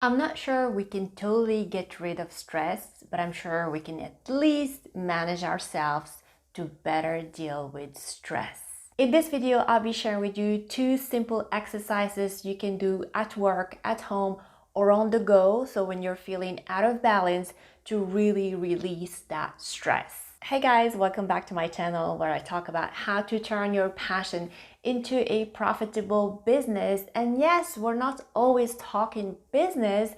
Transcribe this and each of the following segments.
I'm not sure we can totally get rid of stress, but I'm sure we can at least manage ourselves to better deal with stress. In this video, I'll be sharing with you 2 simple exercises you can do at work, at home, or on the go. So when you're feeling out of balance, to really release that stress. Hey guys, welcome back to my channel where I talk about how to turn your passion into a profitable business. And yes, we're not always talking business,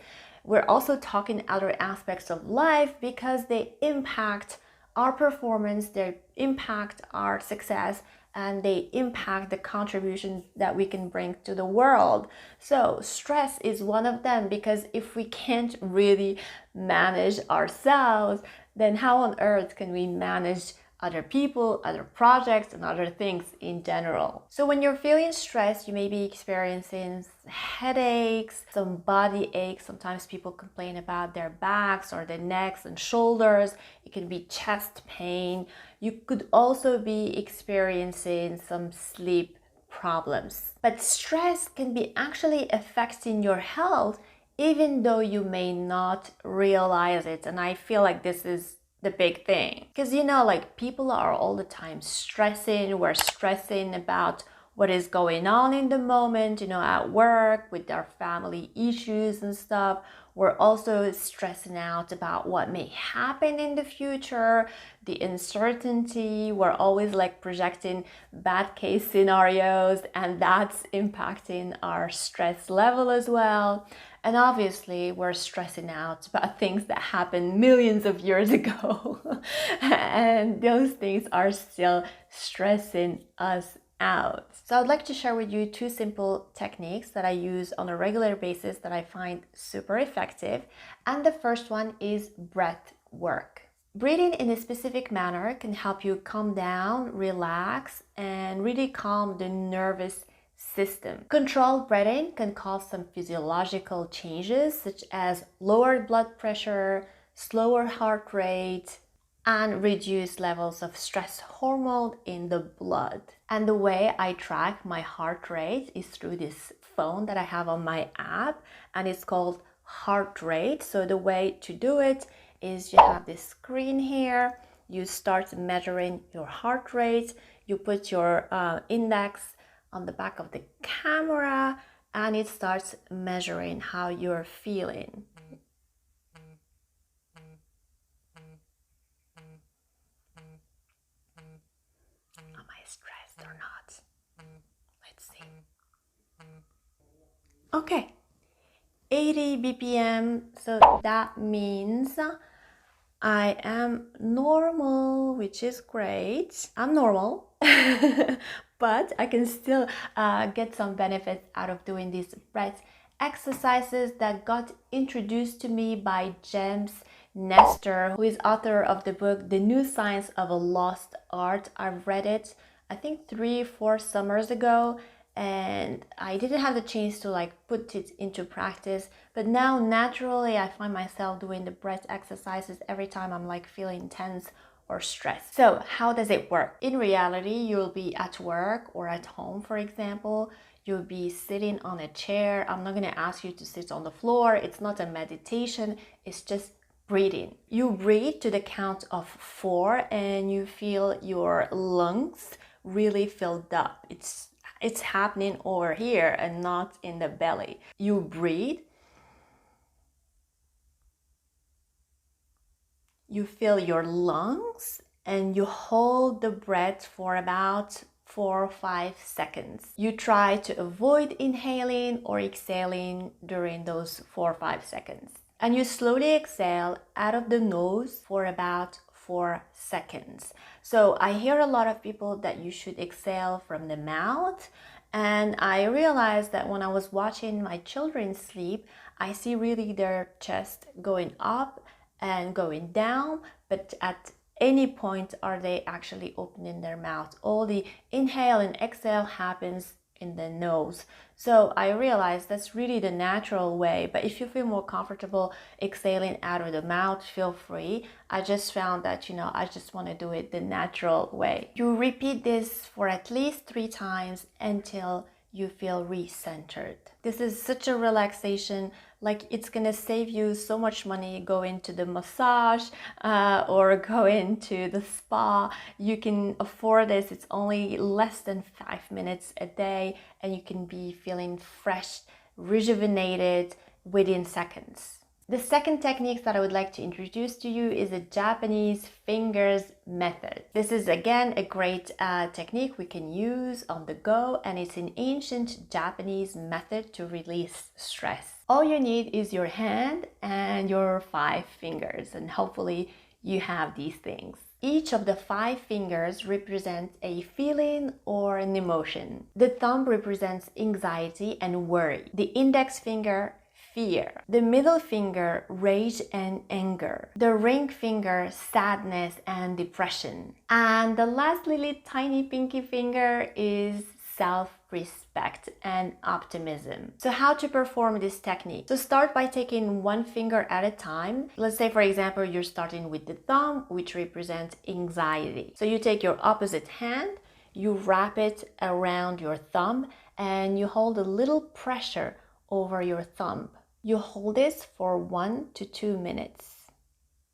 we're also talking other aspects of life because they impact our performance, they impact our success, and they impact the contribution that we can bring to the world. So stress is one of them, because if we can't really manage ourselves, then how on earth can we manage other people, other projects, and other things in general? So when you're feeling stressed, you may be experiencing headaches, some body aches. Sometimes people complain about their backs or their necks and shoulders. It can be chest pain. You could also be experiencing some sleep problems. But stress can be actually affecting your health even though you may not realize it. And I feel like this is the big thing, because like people are all the time stressing. We're stressing about what is going on in the moment, at work, with our family issues and stuff. We're also stressing out about what may happen in the future, the uncertainty. We're always like projecting bad case scenarios, and that's impacting our stress level as well. And obviously, we're stressing out about things that happened millions of years ago. And those things are still stressing us out. So I'd like to share with you 2 simple techniques that I use on a regular basis that I find super effective. And the first one is breath work. Breathing in a specific manner can help you calm down, relax, and really calm the nervous system. Controlled breathing can cause some physiological changes, such as lowered blood pressure, slower heart rate, and reduced levels of stress hormone in the blood. And the way I track my heart rate is through this phone that I have on my app, and it's called heart rate. So the way to do it is you have this screen here, you start measuring your heart rate, you put your index on the back of the camera, and it starts measuring how you're feeling. Am I stressed or not? Let's see. Okay, 80 BPM, so that means I am normal, which is great. I'm normal, but I can still get some benefits out of doing these breath exercises that got introduced to me by James Nestor, who is author of the book The New Science of a Lost Art. I've read it, I think 3-4 summers ago, and I didn't have the chance to like put it into practice, but now naturally I find myself doing the breath exercises every time I'm like feeling tense or stressed. So how does it work? In reality, you'll be at work or at home, for example. You'll be sitting on a chair. I'm not going to ask you to sit on the floor. It's not a meditation, it's just breathing. You breathe to the count of 4 and you feel your lungs really filled up. It's happening over here and not in the belly. You breathe. You fill your lungs and you hold the breath for about 4 or 5 seconds. You try to avoid inhaling or exhaling during those 4 or 5 seconds. And you slowly exhale out of the nose for about 4 seconds. So I hear a lot of people that you should exhale from the mouth, and I realized that when I was watching my children sleep, I see really their chest going up and going down, but at any point are they actually opening their mouth. All the inhale and exhale happens in the nose. So I realized that's really the natural way, but if you feel more comfortable exhaling out of the mouth, feel free. I just found that, I just want to do it the natural way. You repeat this for at least 3 times until you feel recentered. This is such a relaxation Like, it's gonna save you so much money going to the massage or going to the spa. You can afford this. It's only less than 5 minutes a day, and you can be feeling fresh, rejuvenated within seconds. The second technique that I would like to introduce to you is the Japanese fingers method. This is again a great technique we can use on the go, and it's an ancient Japanese method to release stress. All you need is your hand and your 5 fingers, and hopefully you have these things. Each of the 5 fingers represents a feeling or an emotion. The thumb represents anxiety and worry. The index finger, fear. The middle finger, rage and anger. The ring finger, sadness and depression. And the last little tiny pinky finger is self-respect and optimism. So how to perform this technique? So start by taking one finger at a time. Let's say, for example, you're starting with the thumb, which represents anxiety. So you take your opposite hand, you wrap it around your thumb, and you hold a little pressure over your thumb. You hold this for 1 to 2 minutes.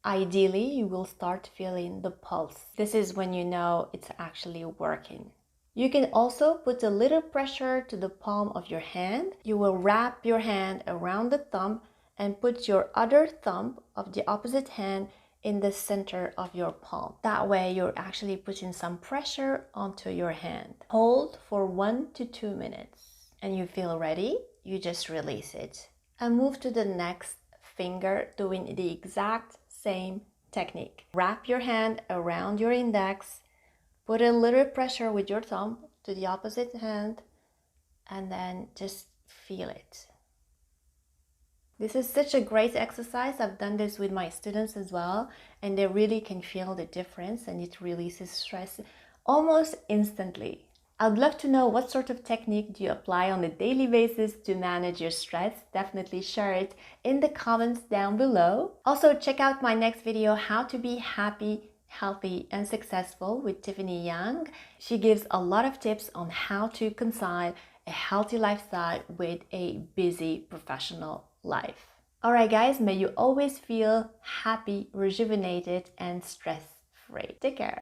Ideally, you will start feeling the pulse. This is when you know it's actually working. You can also put a little pressure to the palm of your hand. You will wrap your hand around the thumb and put your other thumb of the opposite hand in the center of your palm. That way, you're actually putting some pressure onto your hand. Hold for 1 to 2 minutes. And you feel ready, you just release it. And move to the next finger, doing the exact same technique. Wrap your hand around your index, put a little pressure with your thumb to the opposite hand, and then just feel it. This is such a great exercise. I've done this with my students as well, and they really can feel the difference, and it releases stress almost instantly. I'd love to know what sort of technique do you apply on a daily basis to manage your stress. Definitely share it in the comments down below. Also, check out my next video, how to be happy, healthy and successful, with Tiffany Young. She gives a lot of tips on how to reconcile a healthy lifestyle with a busy professional life. Alright guys, may you always feel happy, rejuvenated and stress-free. Take care.